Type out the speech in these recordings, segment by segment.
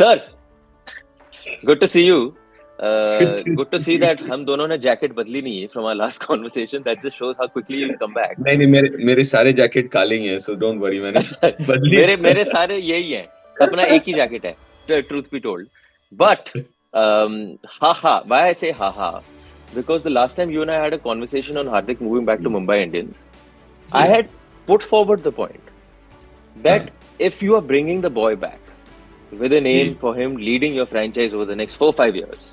Sir, good to see you. Good to see that हम दोनों ने जैकेट बदली नहीं है from our last conversation. That just shows how quickly you'll come back. नहीं मेरे सारे जैकेट काले ही हैं, so don't worry. मैंने बदली मेरे सारे यही हैं. अपना एक ही जैकेट है. Truth be told, but why I say because the last time you and I had a conversation on Hardik moving back to Mumbai Indians, I had put forward the point that if you are bringing the boy back with an aim for him leading your franchise over the next 4-5 years,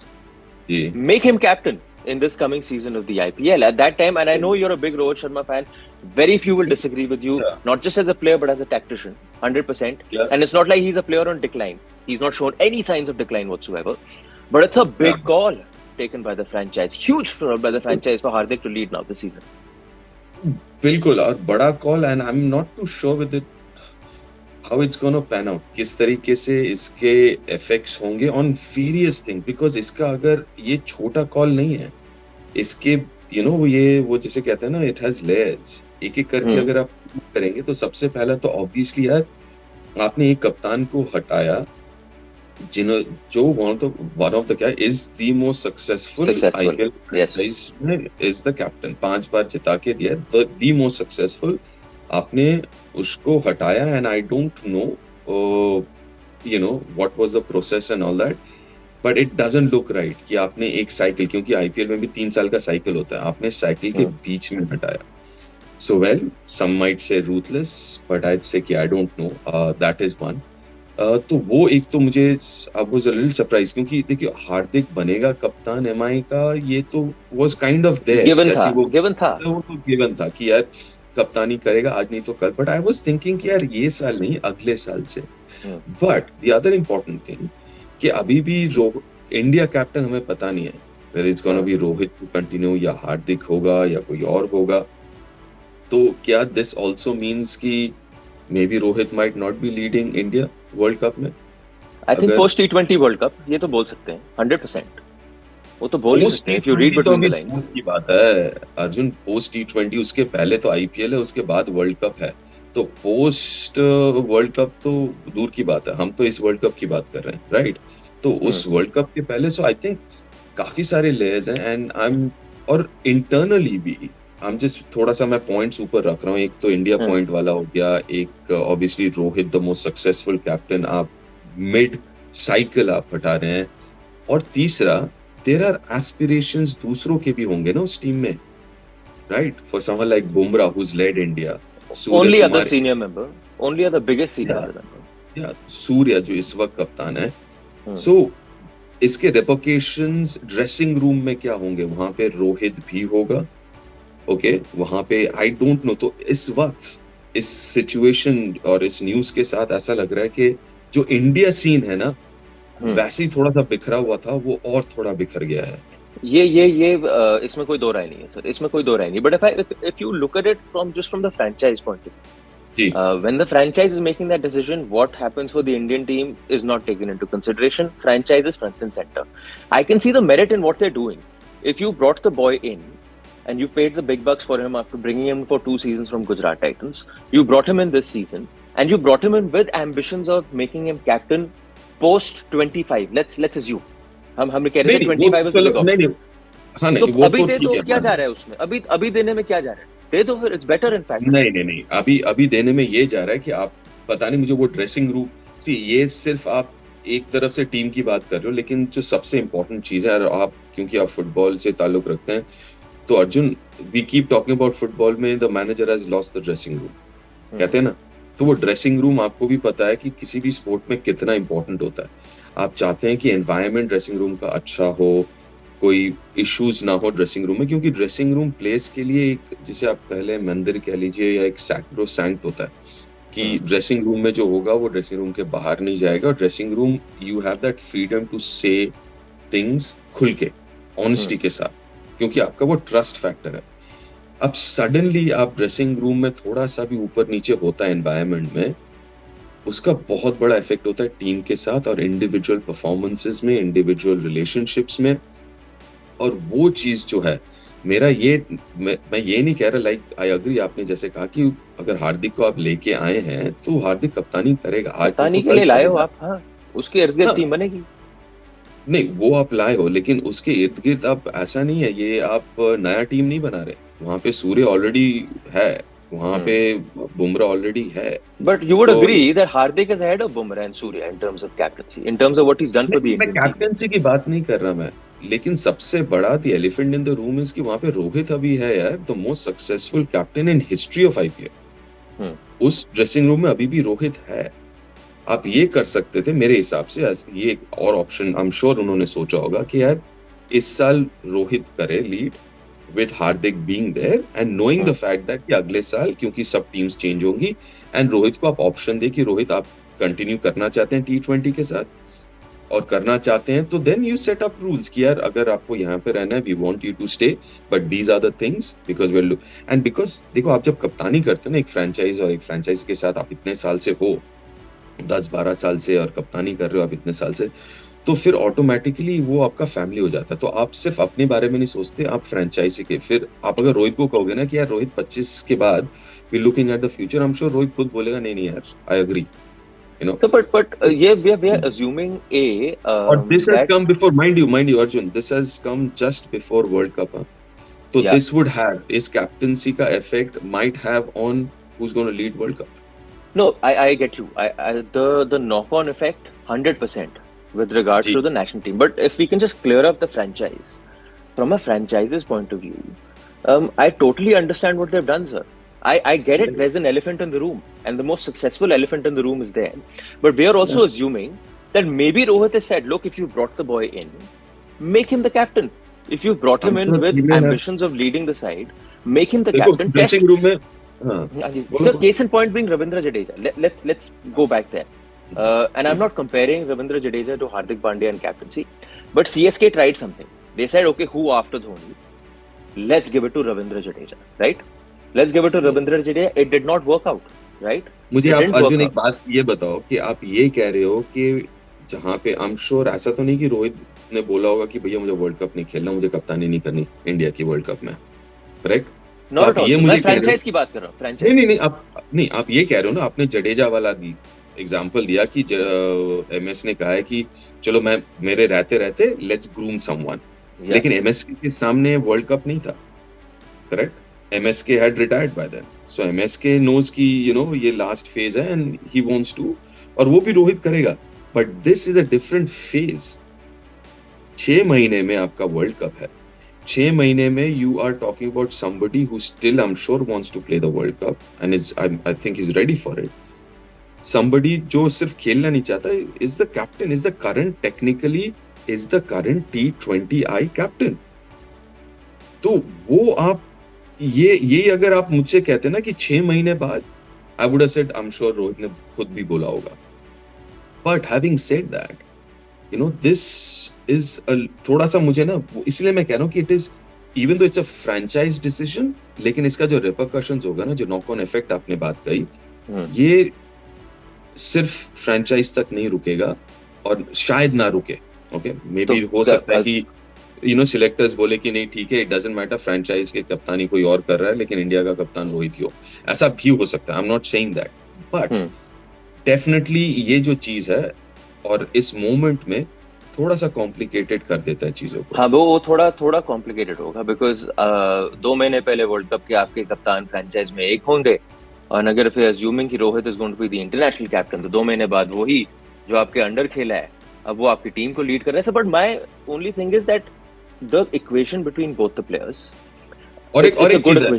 make him captain in this coming season of the IPL. At that time, and I know you're a big Rohit Sharma fan, very few will disagree with you, not just as a player but as a tactician, 100%. And it's not like he's a player on decline. He's not shown any signs of decline whatsoever. But it's a big call taken by the franchise, huge call by the franchise for Hardik to lead now this season. बिल्कुल, और बड़ा call, and I'm not too sure with it how it's going to pan out. किस तरीके से इसके effects होंगे on various things, because इसका अगर ये छोटा कॉल नहीं है, इसके वो जिसे कहते हैं ना, it has layers. एक एक करके अगर आप करेंगे तो सबसे पहला तो obviously यार आपने एक कप्तान को हटाया जो one of the is the most successful IPL franchise में is the captain, 5 बार जिता के दिया, the most successful. आपने उसको हटाया, and I don't know what was the process and all that, but it doesn't look right कि आपने एक साइकिल, क्योंकि IPL में भी 3 साल का साइकिल होता है, आपने साइकिल के बीच में हटाया. So well, some might say ruthless, but I'd say कि I don't know. That is one. तो वो एक तो मुझे I was a little surprised, क्योंकि देखिए हार्दिक बनेगा कप्तान MI का, ये तो was kind of there. Given था कि यार कप्तानी करेगा आज नहीं तो कल, but I was thinking कि यार ये साल नहीं, अगले साल से. But the other important thing कि अभी भी इंडिया कैप्टन हमें पता नहीं है whether it's gonna be Rohit to continue या हार्दिक होगा या कोई और होगा. तो क्या this also means कि maybe Rohit might not be leading India world cup में? I think post T20 world cup ये तो बोल सकते हैं 100%. वो तो बोल ही सकते हैं if you read between the lines. की बात है अर्जुन, पोस्ट T20 उसके पहले तो IPL है, उसके बाद वर्ल्ड कप है, तो पोस्ट वर्ल्ड कप तो दूर की बात है, हम तो इस वर्ल्ड कप की बात कर रहे हैं, राइट? तो उस वर्ल्ड कप के पहले सो आई थिंक काफी सारे लेयर्स हैं, एंड आई एम और इंटरनली भी आई एम जस्ट थोड़ा सा मैं पॉइंट्स ऊपर रख रहा हूँ. एक तो इंडिया पॉइंट वाला हो गया, एक obviously Rohit the most successful captain, आप मिड साइकिल आप हटा रहे हैं, और तीसरा देयर आर एस्पिरेशंस दूसरों के भी होंगे ना उस टीम में, right? For someone like Bumrah who has lead India, only other senior member, only other biggest senior member, या सूर्या जो इस वक्त कप्तान है. सो इसके रेपोकेशंस ड्रेसिंग रूम में क्या होंगे? वहां पे रोहित भी होगा, ओके, वहां पे आई डोंट नो. तो इस वक्त इस सिचुएशन और इस न्यूज के साथ ऐसा लग रहा है कि जो इंडिया सीन है ना, वैसे ही थोड़ा सा बिखरा हुआ था, वो और थोड़ा बिखर गया है. ये इसमें कोई दो राय नहीं है सर, इसमें कोई दो राय नहीं. But if you look at it from the franchise point of view, when the franchise is making that decision, what happens for the Indian team is not taken into consideration. Franchise is front and center. I can see the merit in what they're doing. If you brought the boy in and you paid the big bucks for him after bringing him for 2 seasons from Gujarat Titans, you brought him in this season, and you brought him in with ambitions of making him captain post 25. Let's assume हम कह रहे थे 25 is the big option. हाँ नहीं, तो अभी दे दो, क्या जा रहा है उसमें? अभी देने में क्या जा रहा है? दे दो फिर, इट्स बेटर इन फैक्ट. नहीं, अभी देने में ये जा रहा है कि आप पता नहीं मुझे वो ड्रेसिंग रूम, सी ये सिर्फ आप एक तरफ से टीम की बात कर रहे हो, लेकिन जो सबसे इम्पोर्टेंट चीज है, आप क्योंकि आप फुटबॉल से ताल्लुक रखते हैं, तो Arjun we keep talking about football में the manager has lost the dressing room, कहते हैं ना. तो वो ड्रेसिंग रूम आपको भी पता है कि किसी भी स्पोर्ट में कितना इंपॉर्टेंट होता है. आप चाहते हैं कि एनवायरनमेंट ड्रेसिंग रूम का अच्छा हो, कोई इश्यूज ना हो ड्रेसिंग रूम में, क्योंकि ड्रेसिंग रूम प्लेस के लिए एक, जिसे आप पहले मंदिर कह लीजिए या एक सैक्रोसैंक्ट होता है, कि ड्रेसिंग रूम में जो होगा वो ड्रेसिंग रूम के बाहर नहीं जाएगा. और dressing room you have that freedom to say things खुल के, ऑनेस्टी के साथ, क्योंकि आपका वो ट्रस्ट फैक्टर है. अब सडनली आप ड्रेसिंग रूम में थोड़ा सा भी ऊपर नीचे होता है एनवायरनमेंट में, उसका बहुत बड़ा इफेक्ट होता है टीम के साथ और इंडिविजुअल परफॉर्मेंसेस में, इंडिविजुअल रिलेशनशिप्स में. और वो चीज जो है, मेरा ये मैं ये नहीं कह रहा, लाइक आई एग्री, आपने जैसे कहा कि अगर हार्दिक को आप लेके आए हैं तो हार्दिक कप्तानी करेगा. आज कप्तानी के लिए लाए हो आप, हाँ, उसके इर्द गिर्द हाँ, टीम बनेगी। नहीं वो आप लाए हो, लेकिन उसके इर्द गिर्द आप, ऐसा नहीं है ये आप नया टीम नहीं बना रहे। वहां पे सूर्य ऑलरेडी है, वहां पे बुमराह ऑलरेडी है। But you would तो agree that Hardik is ahead of Bumrah and Surya in terms of captaincy, in terms of what he's done for the नहीं, मैं Indian team. कैप्टनसी की बात नहीं कर रहा मैं, लेकिन सबसे बड़ा the elephant in the room is कि वहां पे रोहित अभी है यार, the most successful captain in history of IPL. Hmm उस ड्रेसिंग रूम में अभी भी रोहित है। आप ये कर सकते थे मेरे हिसाब से, ये एक और ऑप्शन आई एम श्योर उन्होंने सोचा होगा कि यार इस साल रोहित करे lead with Hardik being there and knowing the fact that कि अगले साल क्योंकि सब टीम्स चेंज होंगी, एंड रोहित को आप ऑप्शन दे कि रोहित आप कंटिन्यू करना चाहते हैं T20 के साथ और करना चाहते हैं, तो then you set up rules कि यार अगर आपको यहाँ पे रहना है, we want you to stay, but these are the things because well and because देखो आप जब कप्तानी करते हैं ना एक फ्रेंचाइज, और एक फ्रेंचाइज के साथ आप इतने साल से हो, 10-12 साल से, और कप्तानी कर रहे हो आप इतने साल से, तो फिर ऑटोमेटिकली वो आपका फैमिली हो जाता है। तो आप सिर्फ अपने बारे में नहीं सोचते, आप फ्रेंचाइजी के। फिर आप अगर रोहित को कहोगे ना कि यार रोहित 25 के बाद we looking at the future, I am sure Rohit खुद बोलेगा नहीं नहीं यार I agree, you know. So, but yeah, we are assuming और this has that come before, mind you Arjun, this has come just before world cup. तो yeah. This would have, इस captaincy का effect might have on who is gonna lead world cup. No, I get you. The knock-on effect, 100% with regards जी to the national team. But if we can just clear up the franchise, from a franchise's point of view, I totally understand what they've done, sir. I get it. There's an elephant in the room, and the most successful elephant in the room is there. But we are also Yeah. assuming that maybe Rohit has said, look, if you brought the boy in, make him the captain. If you brought him in with ambitions of leading the side, make him the देखो captain. Test. Dressing room में, हाँ So, बोलो case in point being Ravindra Jadeja. Let's go back there. And I'm not comparing Ravindra Jadeja to Hardik Pandya in captaincy, but CSK tried something. They said, okay, who after Dhoni? Let's give it to Ravindra Jadeja, right? Let's give it to Ravindra Jadeja. It did not work out, right? मुझे It आप didn't Arjun work एक out. बात ये बताओ कि आप ये कह रहे हो कि जहाँ पे आई एम श्योर ऐसा तो नहीं कि रोहित ने बोला होगा कि भैया मुझे वर्ल्ड कप नहीं खेलना, मुझे कप्तानी नहीं करनी इंडिया की वर्ल्ड कप में, करेक्ट? Not तो at आप all. ये मैं मुझे कह रहे हो, franchise की बात कर रहा हूँ. नहीं Franchise. नहीं नहीं आप ये कह रहे हो ना, आपने जडेजा वाला दी एग्जांपल दिया कि एमएस ने कहा है कि चलो मैं मेरे रहते रहते लेट्स ग्रूम समवन, Yeah. लेकिन एमएस के सामने वर्ल्ड कप नहीं था, correct? MSK had retired by then, so MSK knows की यू नो ये लास्ट फेज है एंड ही वांट्स टू, और वो भी रोहित करेगा, but this is a different phase. 6 महीने में आपका वर्ल्ड कप है, 6 महीने में you are talking about somebody who still I am sure wants to play the world cup and is I think is ready for it. Somebody जो सिर्फ खेलना नहीं चाहता is the captain, is the current technically is the current T20I captain. तो वो आप ये अगर आप मुझसे कहते ना कि 6 महीने बाद, I would have said I am sure Rohit ने खुद भी बोला होगा, but having said that you know this is थोड़ा सा मुझे ना, इसलिए मैं कह रहा हूँ कि it is even though it's a franchise decision, लेकिन इसका जो रिपरकशंस होगा ना, जो नॉक ऑन इफेक्ट आपने बात कही, ये सिर्फ फ्रेंचाइज तक नहीं रुकेगा और शायद ना रुके। ओके, मे बी हो सकता है कि यू नो सिलेक्टर्स बोले कि नहीं ठीक है, इट डजंट मैटर, फ्रेंचाइज के कप्तानी कोई और कर रहा है लेकिन इंडिया का कप्तान रोहित ही हो, ऐसा भी हो सकता है। I am not saying that, but definitely ये जो चीज है और इस मोमेंट में थोड़ा सा कॉम्प्लिकेटेड कर देता है चीजों को। हाँ, वो थोड़ा कॉम्प्लिकेटेड होगा बिकॉज 2 महीने पहले वर्ल्ड कप के आपके कप्तान फ्रेंचाइज में एक होंगे, और अगर फिर अज्यूमिंग कि Rohit is going to be the international captain, तो 2 महीने बाद वही जो आपके अंडर खेला है अब वो आपकी टीम को लीड कर रहा है। But my only thing is that the equation between both the players, और एक चीज है,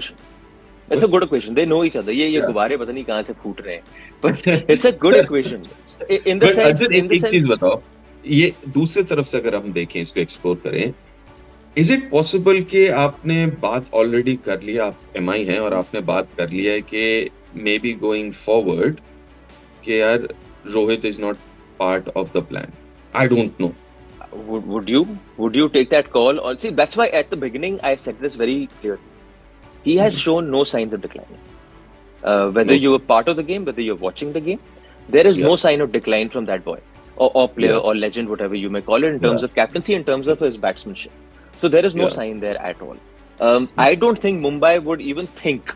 it's a good equation, they know each other. ये गुब्बारे पता नहीं कहां से फूट रहे हैं, but it's a good equation in the sense. एक चीज बताओ, ये दूसरी तरफ से अगर हम देखें, इसको एक्सप्लोर करें, इज इट पॉसिबल कि आपने बात ऑलरेडी कर लिया, आप एमआई हैं और आपने बात कर लिया है कि मे बी गोइंग फॉरवर्ड कि यार Rohit is not part of the plan? I don't know. Would you take that call? Or see, that's why at the beginning I said this very clearly. He has shown no signs of declining. Whether you were part of the game, whether you're watching the game, there is no sign of decline from that boy or player or legend, whatever you may call it, in terms of captaincy, in terms of his batsmanship. So there is no sign there at all. I don't think Mumbai would even think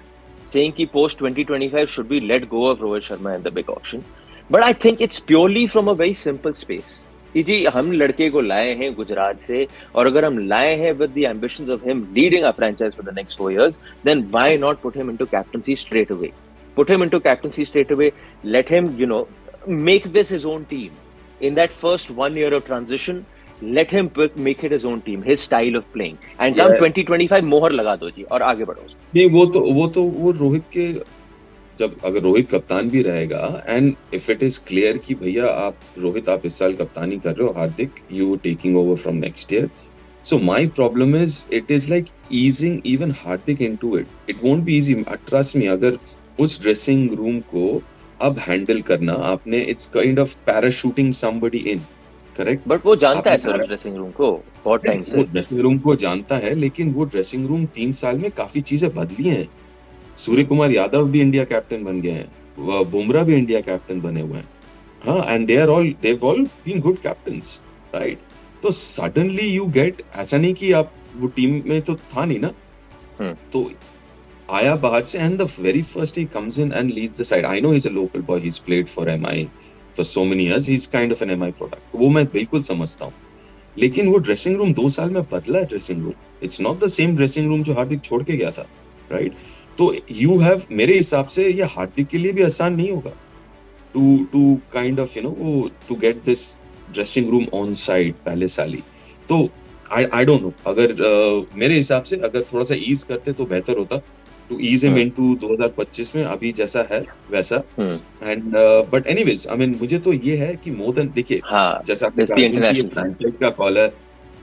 saying कि post 2025 should be let go of Rohit Sharma in the big auction, but I think it's purely from a very simple space कि जी हम लड़के को लाए हैं गुजरात से, और अगर हम लाए हैं with the ambitions of him leading a franchise for the next 4 years, then why not put him into captaincy straight away? Put him into captaincy straight away. Let him, make this his own team. In that first 1 year of transition, let him make it his own team, his style of playing. And come 2025 मोहर लगा दो जी और आगे बढ़ो। नहीं, वो रोहित के, जब अगर रोहित कप्तान भी रहेगा and if it is clear कि भैया आप इस साल कप्तानी कर रहे हो, Hardik you taking over from next year, so my problem is it is like easing even Hardik into it. It won't be easy, trust me. अगर उस ड्रेसिंग रूम को अब हैंडल करना आपने, it's kind of parachuting somebody in, correct? But वो जानता है sir dressing room को बहुत टाइम से, ड्रेसिंग रूम को जानता है, लेकिन वो ड्रेसिंग रूम 3 साल में काफी चीजें बदली हैं। सूर्य कुमार यादव भी इंडिया कैप्टन बन गए हैं, बुमराह भी इंडिया कैप्टन बने हुए हैं, हाँ, and they've all been good captains, right? तो सडनली यू गेट, ऐसा नहीं कि आप वो टीम में तो था नहीं ना, तो आया बाहर से and the very first he comes in and leads the side. I know he is a local boy, he is played for MI for so many years, he is kind of an MI product, वो मैं बिल्कुल समझता हूँ, लेकिन वो dressing room 2 साल में बदला है। Dressing room it's not the same dressing room जो हार्दिक छोड़ के गया था, राइट? तो यू हैव, मेरे हिसाब से ये हार्दिक के लिए भी आसान नहीं होगा to kind of to get this dressing room on side पहले साल ही। तो आई डोंट नो, अगर मेरे हिसाब से अगर थोड़ा सा ईज करते तो बेहतर होता, टू ईज हिम इनटू 2025 में, अभी जैसा है वैसा। And but anyways, I mean मुझे तो ये है कि मोर देन, देखिए जैसा फ्रेंचाइज का कॉल है,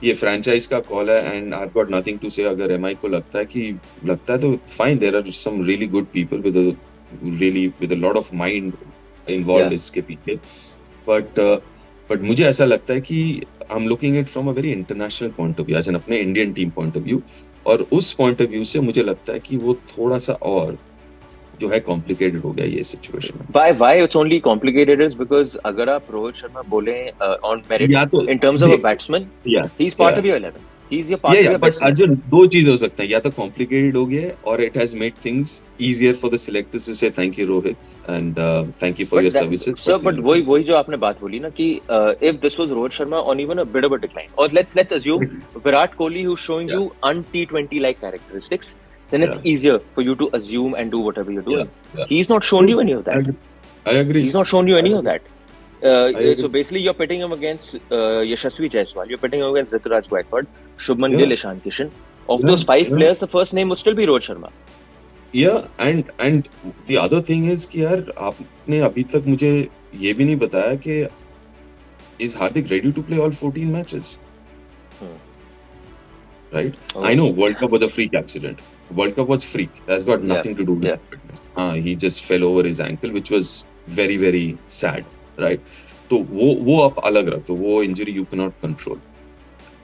ये फ्रेंचाइज का कॉल है, and I have got nothing to say. अगर एमआई को लगता है तो fine, there are some really good people with a lot of mind involved इसके पीछे, बट मुझे ऐसा लगता है कि I am looking it from a very international point of view, as an अपने Indian team point of view, और उस पॉइंट ऑफ व्यू से मुझे लगता है कि वो थोड़ा सा और जो है कॉम्प्लिकेटेड हो गया ये situation. Why it's only complicated is because अगर आप रोहित शर्मा बोले on merit in terms of a batsman, he's part of your 11. He's your part of your best. Arjun, 2 चीजें हो सकता है, या तो कॉम्प्लिकेटेड हो गया और it has made things easier for the selectors to say thank you Rohit and thank you for your services. Sir, but वही जो आपने बात बोली ना कि if this was Rohit Sharma on even a bit of a decline, or let's assume Virat Kohli who's showing you un-T20 like characteristics, then it's easier for you to assume and do whatever you're doing. He's not shown you any of that. I agree. He's not shown you any of that. So basically, you're pitting him against Yashasvi Jaiswal. You're pitting him against Rituraj Gaikwad, Shubman Gill, Ishan Kishan. Of those 5 players, the first name would still be Rohit Sharma. Yeah, and the other thing is कि यार आपने अभी तक मुझे ये भी नहीं बताया कि is Hardik ready to play all 14 matches? Right? Okay. I know World Cup was a freak accident. World Cup was freak. That's got nothing to do with fitness. He just fell over his ankle, which was very, very sad. Right? तो वो आप अलग रख दो, वो injury you can not control.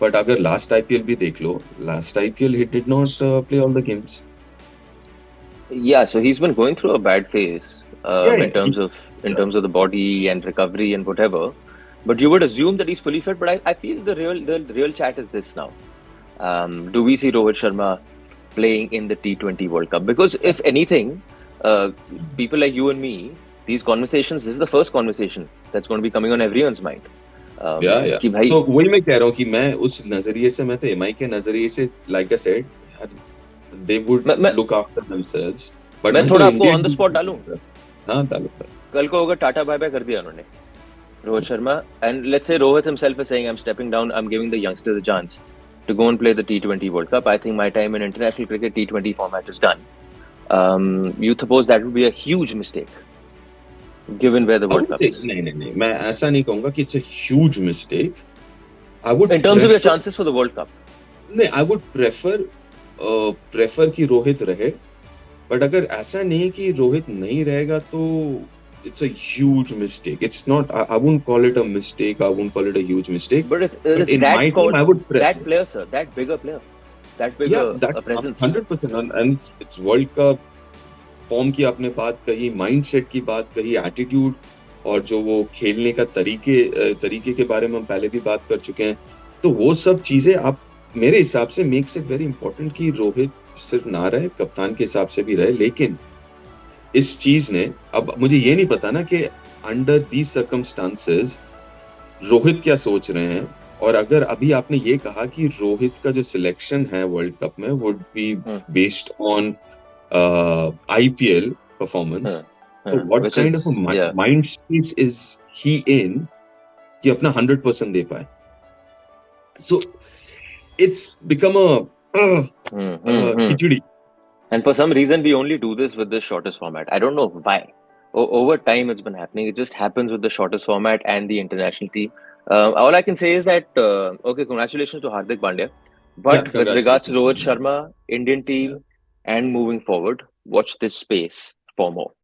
But अगर last IPL भी देख लो, last IPL he did not play all the games. Yeah, so he's been going through a bad phase in terms of the body and recovery and whatever. But you would assume that he's fully fit. But I feel the real chat is this now. Do we see Rohit Sharma playing in the T20 World Cup? Because if anything, people like you and me, these conversations, this is the first conversation that's going to be coming on everyone's mind. कि भाई, तो वही मैं कह रहा हूँ कि मैं उस नजरिए से, मैं तो एमआई के नजरिए से, like I said, they would look after themselves. But मैं थोड़ा आपको on the spot डालूं? हाँ, डालो। कल को अगर टाटा बाय बाय कर दिया उन्होंने Rohit Sharma, and let's say Rohit himself is saying I'm stepping down, I'm giving the youngsters a chance to go and play the T20 World Cup. I think my time in international cricket T20 format is done. You suppose that would be a huge mistake given where the World Cup is? नहीं, मैं ऐसा नहीं कहूँगा कि it's a huge mistake. I would in terms of your chances for the World Cup. नहीं, I would prefer कि रोहित रहे, but अगर ऐसा नहीं है कि रोहित नहीं रहेगा तो it's a huge mistake. It's not, I wouldn't call it a mistake, I wouldn't call it a huge mistake. But it's in that my team, I would that player, sir, that bigger player, that bigger that presence. 100%, and it's World Cup. Form की आपने बात कही, mindset की बात कही, attitude, और जो वो खेलने का तरीके के बारे में हम पहले भी बात कर चुके हैं। तो वो सब चीजें आप, मेरे हिसाब से मेक्स इट वेरी इंपॉर्टेंट कि रोहित सिर्फ ना रहे, कप्तान के हिसाब से भी रहे। लेकिन इस चीज ने, अब मुझे ये नहीं पता ना कि अंडर दीज सर्कमस्टांसेस रोहित क्या सोच रहे हैं? और अगर अभी आपने ये कहा कि रोहित का जो सिलेक्शन है वर्ल्ड कप में would be based on IPL performance, तो what which kind is, of yeah. Mind space is he in कि अपना 100% दे पाए? So it's become a khichdi. And for some reason, we only do this with the shortest format. I don't know why. Over time, it's been happening. It just happens with the shortest format and the international team. All I can say is that, okay, congratulations to Hardik Pandya. Yeah, But with regards to congratulations. Rohit Sharma, Indian team, and moving forward, watch this space for more.